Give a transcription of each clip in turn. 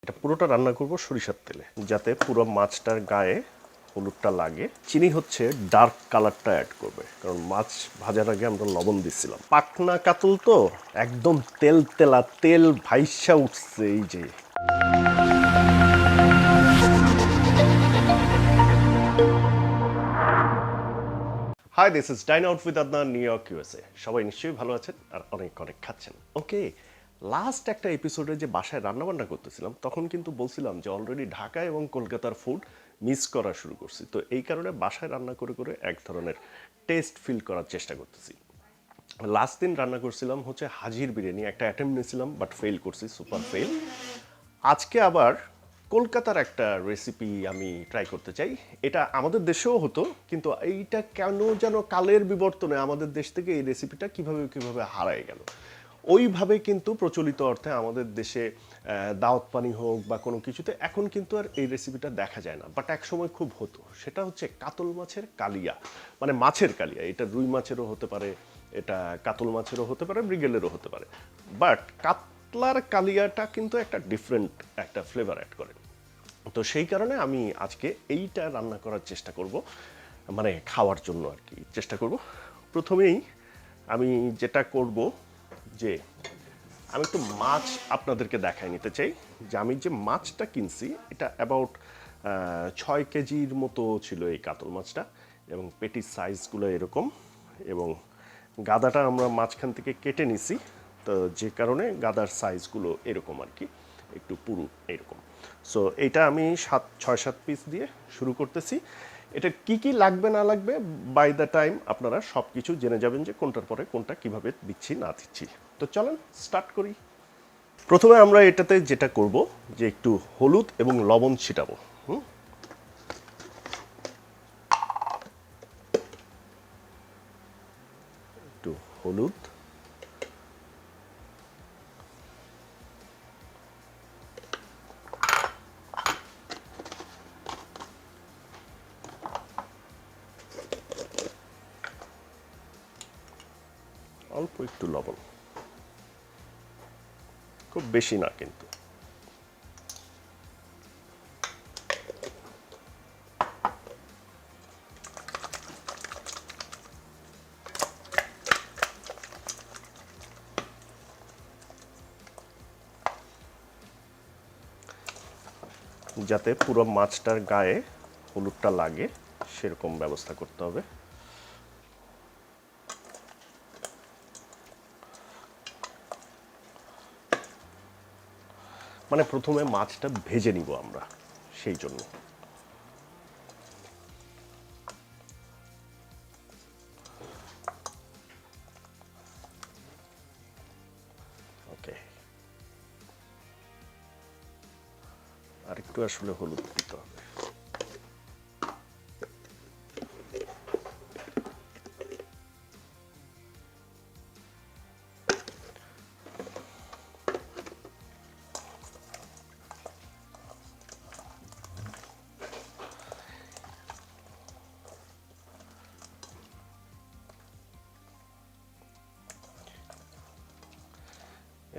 এটা পুরোটা রান্না করব সরিষার তেলে, যাতে পুরো মাছটার গায়ে হলুদটা লাগে। চিনি হচ্ছে ডার্ক কালারটা অ্যাড করবে, কারণ মাছ ভাজার আগে আমরা লবণ দিচ্ছিলাম। পাকনা কাতল তো একদম তেল তেলা, তেল ভাইসা উঠছে। এই যে hi, this is dine out with Adnan, New York, USA. সবাই নিশ্চয়ই ভালো আছেন আর অনেক অনেক খাচ্ছেন। ওকে, লাস্ট একটা এপিসোডে যে বাসায় রান্নাবান্না করতেছিলাম তখন কিন্তু বলছিলাম যে অলরেডি ঢাকা এবং কলকাতার ফুড মিস করা শুরু করছি। তো এই কারণে বাসায় রান্না করে করে এক ধরনের টেস্ট ফিল করার চেষ্টা করতেছি। লাস্ট দিন রান্না করছিলাম হচ্ছে হাজির বিরিয়ানি, একটা অ্যাটেম্প নিয়েছিলাম বাট ফেল করছি, সুপার ফেল। আজকে আবার কলকাতার একটা রেসিপি আমি ট্রাই করতে চাই। এটা আমাদের দেশেও হতো, কিন্তু এইটা কেন যেন কালের বিবর্তনে আমাদের দেশ থেকে এই রেসিপিটা কিভাবে হারায় গেল। ওইভাবে কিন্তু প্রচলিত অর্থে আমাদের দেশে দাওয়াত পানি হোক বা কোনো কিছুতে এখন কিন্তু আর এই রেসিপিটা দেখা যায় না, বাট এক সময় খুব হতো। সেটা হচ্ছে কাতল মাছের কালিয়া, মানে মাছের কালিয়া। এটা রুই মাছেরও হতে পারে, এটা কাতল মাছেরও হতে পারে, মৃগেলেরও হতে পারে, বাট কাতলার কালিয়াটা কিন্তু একটা ডিফারেন্ট একটা ফ্লেভার অ্যাড করে। তো সেই কারণে আমি আজকে এইটা রান্না করার চেষ্টা করব, মানে খাওয়ার জন্য আর কি চেষ্টা করব। প্রথমেই আমি যেটা করব যে আমি একটু মাছ আপনাদেরকে দেখায় নিতে চাই। যে আমি যে মাছটা কিনছি এটা অ্যাবাউট 6 কেজির মতো ছিল এই কাতল মাছটা, এবং পেটির সাইজগুলো এরকম, এবং গাদাটা আমরা মাঝখান থেকে কেটে নিছি, তো যে কারণে গাদার সাইজগুলো এরকম আর কি, একটু পুরু এরকম। সো এইটা আমি 6-7 পিস দিয়ে শুরু করতেছি। এটা কি কি লাগবে না লাগবে বাই দ্য টাইম আপনারা সব কিছু জেনে যাবেন যে কোনটার পরে কোনটা কিভাবে দিচ্ছি না দিচ্ছি। তো চলেন স্টার্ট করি। প্রথমে আমরা এটাতে যেটা করব যে একটু হলুদ এবং লবণ ছিটাবো। একটু হলুদ, অল্প একটু লবণ, খুব বেশি না কিন্তু। যাতে পুরো মাছটার গায়ে হলুদটা লাগে সেরকম ব্যবস্থা করতে হবে। মানে প্রথমে মাছটা ভেজে নিব আমরা, সেই জন্য। ওকে, আর একটু আসলে হলুদ দিতে হবে।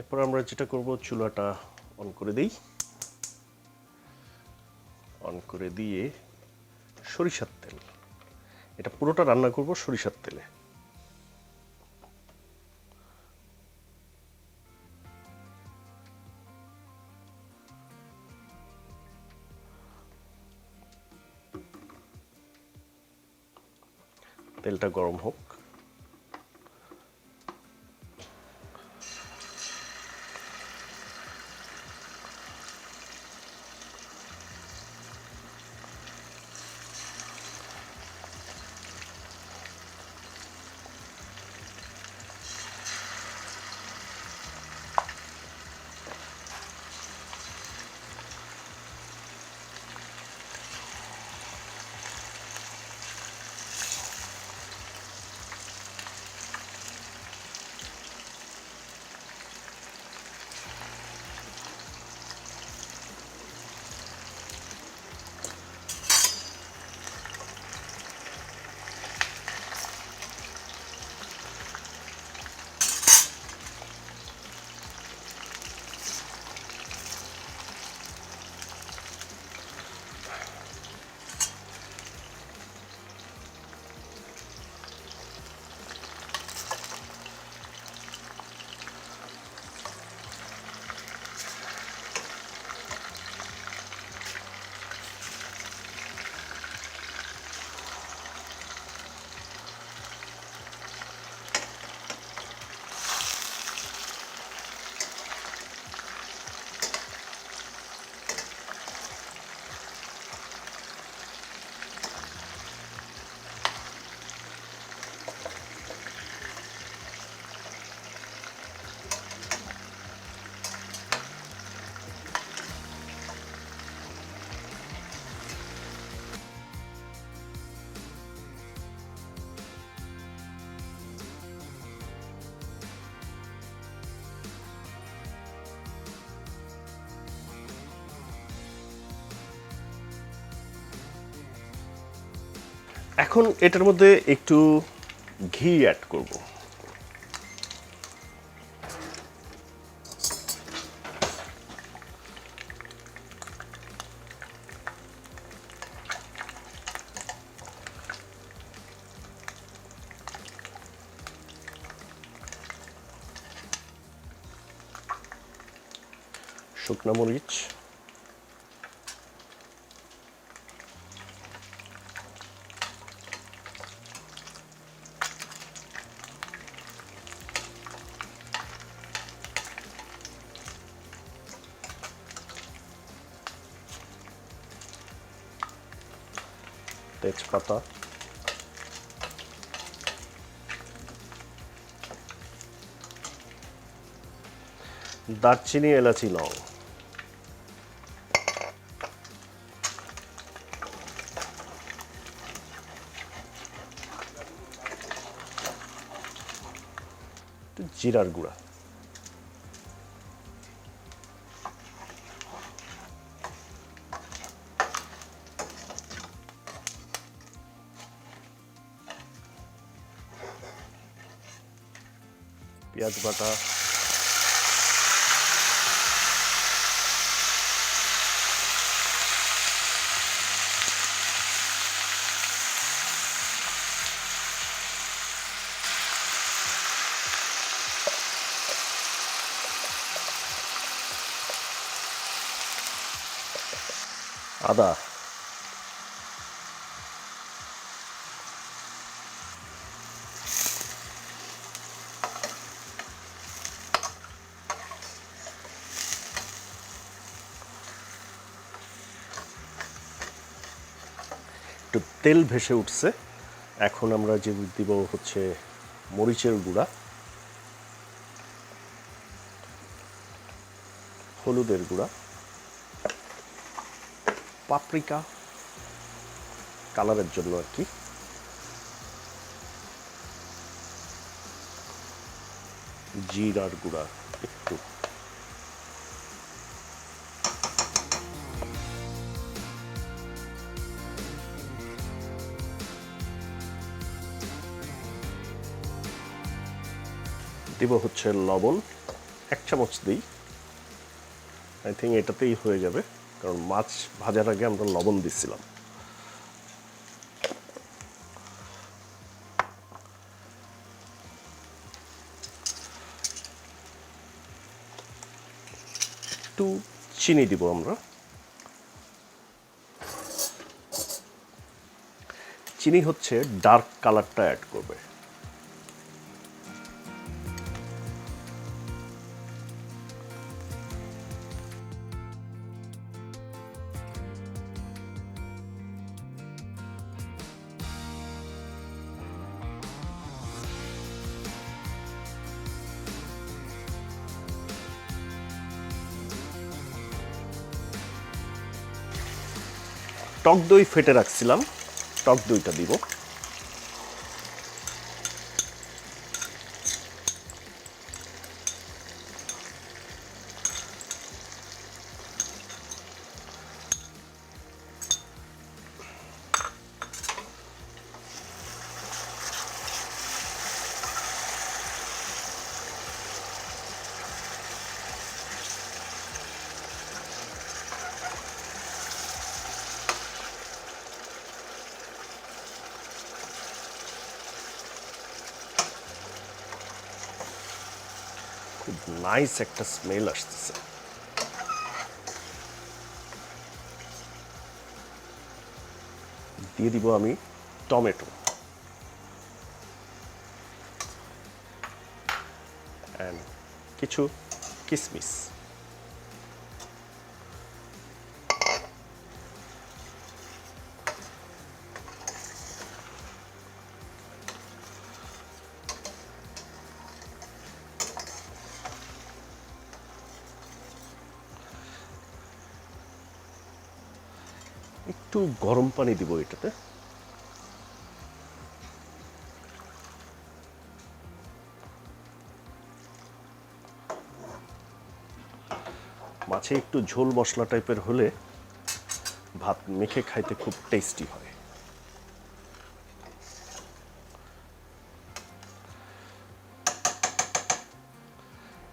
এরপর আমরা যেটা করব, চুলাটা অন করে দিই। অন করে দিয়ে সরিষার তেল, এটা পুরোটা রান্না করব সরিষার তেলে। তেলটা গরম হোক। এখন এটার মধ্যে একটু ঘি অ্যাড করব। শুকনা মরিচ, তেজপাতা, দারচিনি, এলাচি, লং। জিরার গুঁড়া, পেঁয়াজ বাটা, আদা, একটু তেল ভেসে উঠছে। এখন আমরা যে দিব হচ্ছে মরিচের গুঁড়া, হলুদের গুঁড়া, পাপরিকা কালারের জন্য আর কি, জিরার গুঁড়া একটু, দিব হচ্ছে লবণ 1 চামচ দিই। আই থিঙ্ক এটাতেই হয়ে যাবে, কারণ মাছ ভাজার আগে আমরা লবণ দিচ্ছিলাম। একটু চিনি দিব আমরা। চিনি হচ্ছে ডার্ক কালারটা অ্যাড করবে। টক দই ফেটে রাখছিলাম, টক দইটা দিব। খুব নাইস একটা স্মেল আসতেছে। দিয়ে দিব আমি টমেটো অ্যান্ড কিছু কিশমিশ। একটু গরম পানি দিব এটাতে। মাছে একটু ঝোল মশলা টাইপের হলে ভাত মেখে খাইতে খুব টেস্টি হয়।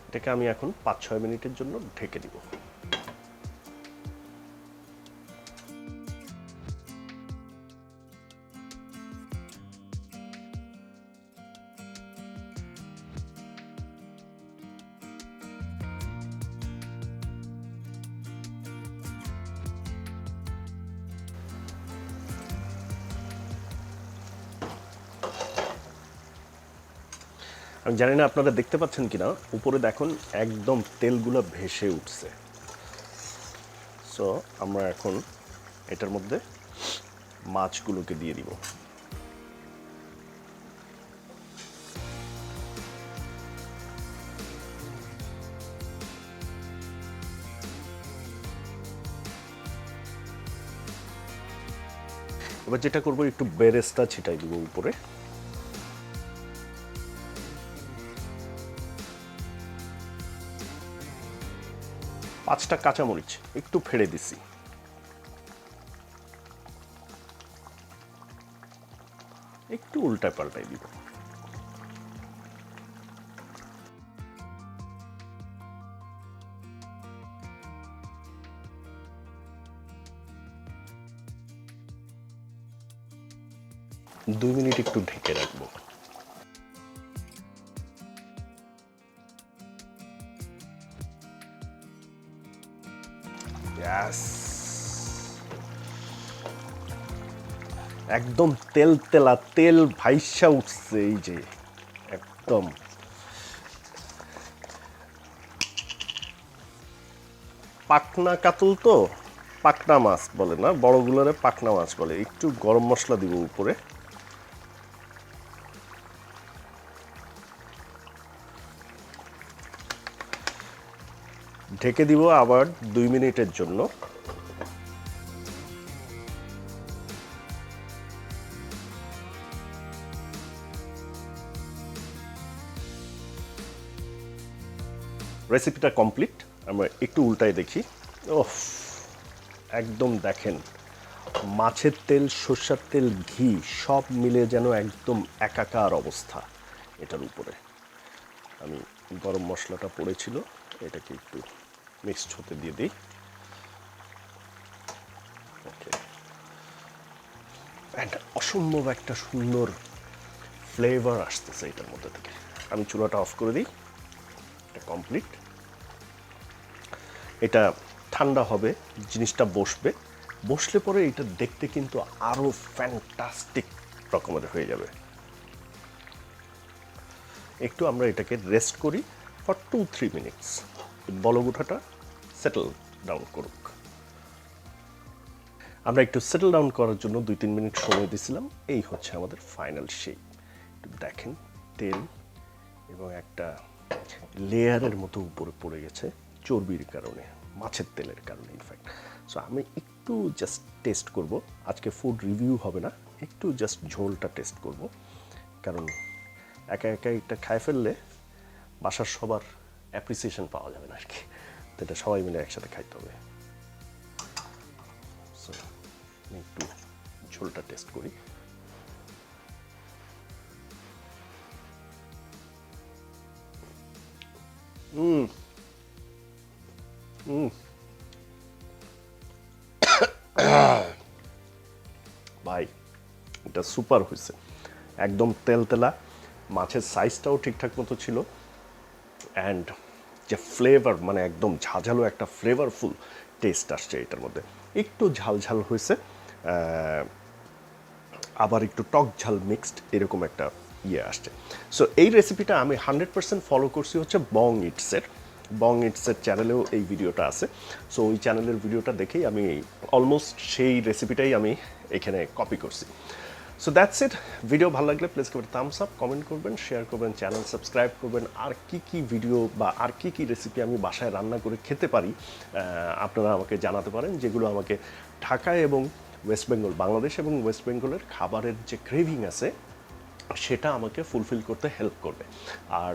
এটাকে আমি এখন 5-6 মিনিটের জন্য ঢেকে দিব। আমি জানি না আপনারা দেখতে পাচ্ছেন কিনা, উপরে দেখুন একদম তেলগুলো ভেসে উঠছে। সো আমরা এখন এটার মধ্যে মাছগুলোকে দিয়ে দিব। এবার যেটা করবো, একটু বেরেস্তা ছিটাই দিব উপরে। পাঁচটা কাঁচামরিচ একটু ফেড়ে দিছি। একটু উল্টায় পাল্টাই দিব। দুই মিনিট একটু ঢেকে রাখবো। একদম তেল তেলা, তেল ভাইসা উঠছে। এই যে একদম পাকনা কাতল, তো পাকনা মাছ বলে না, বড়গুলোরে পাকনা মাছ বলে। একটু গরম মশলা দিব উপরে। ঢেকে দিব আবার 2 মিনিটের জন্য। রেসিপিটা কমপ্লিট। আমরা একটু উল্টায় দেখি। ওফ, একদম দেখেন মাছের তেল, সরষের তেল, ঘি সব মিলে যেন একদম একাকার অবস্থা এটার উপরে। আমি গরম মশলাটা পড়েছিল, এটাকে একটু মিক্সড হতে দিয়ে দিই। ওকে, অসম্ভব একটা সুন্দর ফ্লেভার আসতেছে এটার মধ্যে থেকে। আমি চুলাটা অফ করে দিই। এটা কমপ্লিট। এটা ঠান্ডা হবে, জিনিসটা বসবে। বসলে পরে এটা দেখতে কিন্তু আরও ফ্যান্টাস্টিক রকমের হয়ে যাবে। একটু আমরা এটাকে রেস্ট করি ফর 2-3 মিনিটস। বলগুঠাটা সেটেল ডাউন করুক। আমরা একটু সেটেল ডাউন করার জন্য 2-3 মিনিট সময় দিয়েছিলাম। এই হচ্ছে আমাদের ফাইনাল শেপ। একটু দেখেন তেল এবং একটা লেয়ারের মতো উপরে পড়ে গেছে চর্বির কারণে, মাছের তেলের কারণে ইনফ্যাক্ট। সো আমি একটু জাস্ট টেস্ট করব। আজকে ফুড রিভিউ হবে না, একটু জাস্ট ঝোলটা টেস্ট করব। কারণ একা একা এটা খায় ফেললে বাসার সবার অ্যাপ্রিসিয়েশন পাওয়া যাবে না আর কি। তো এটা সবাই মিলে একসাথে খাইতে হবে। সো আমি একটু ঝোলটা টেস্ট করি। ভাই, এটা সুপার হয়েছে। একদম তেলতেলা, মাছের সাইজটাও ঠিকঠাক মতো ছিল। অ্যান্ড যে ফ্লেভার, মানে একদম ঝাঁঝালো একটা ফ্লেভারফুল টেস্ট আসছে এটার মধ্যে। একটু ঝাল ঝাল হয়েছে, আবার একটু টক ঝাল মিক্সড, এরকম একটা ইয়ে আসছে। সো এই রেসিপিটা আমি 100% ফলো করছি হচ্ছে বং ইটসের। বং ইটসের চ্যানেলেও এই ভিডিওটা আছে। সো ওই চ্যানেলের ভিডিওটা দেখেই আমি অলমোস্ট সেই রেসিপিটাই আমি এখানে কপি করছি। So that's it. ভিডিও ভালো লাগলে প্লিজ করবেন থামস আপ, কমেন্ট করবেন, শেয়ার করবেন, চ্যানেল সাবস্ক্রাইব করবেন। আর কি ভিডিও বা আর কি রেসিপি আমি বাসায় রান্না করে খেতে পারি আপনারা আমাকে জানাতে পারেন, যেগুলো আমাকে ঢাকায় এবং ওয়েস্ট বেঙ্গল, বাংলাদেশ এবং ওয়েস্ট বেঙ্গলের খাবারের যে ক্রেভিং আছে সেটা আমাকে ফুলফিল করতে হেল্প করবে। আর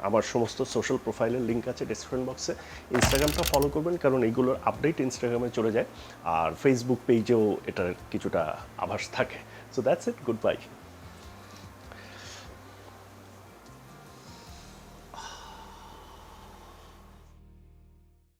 আমার সমস্ত সোশ্যাল প্রোফাইলের লিঙ্ক আছে ডেসক্রিপশন বক্সে। ইনস্টাগ্রামটা ফলো করবেন, কারণ এইগুলোর আপডেট ইনস্টাগ্রামে চলে যায়। আর ফেসবুক পেজেও এটার কিছুটা আভাস থাকে। So that's it, good bye.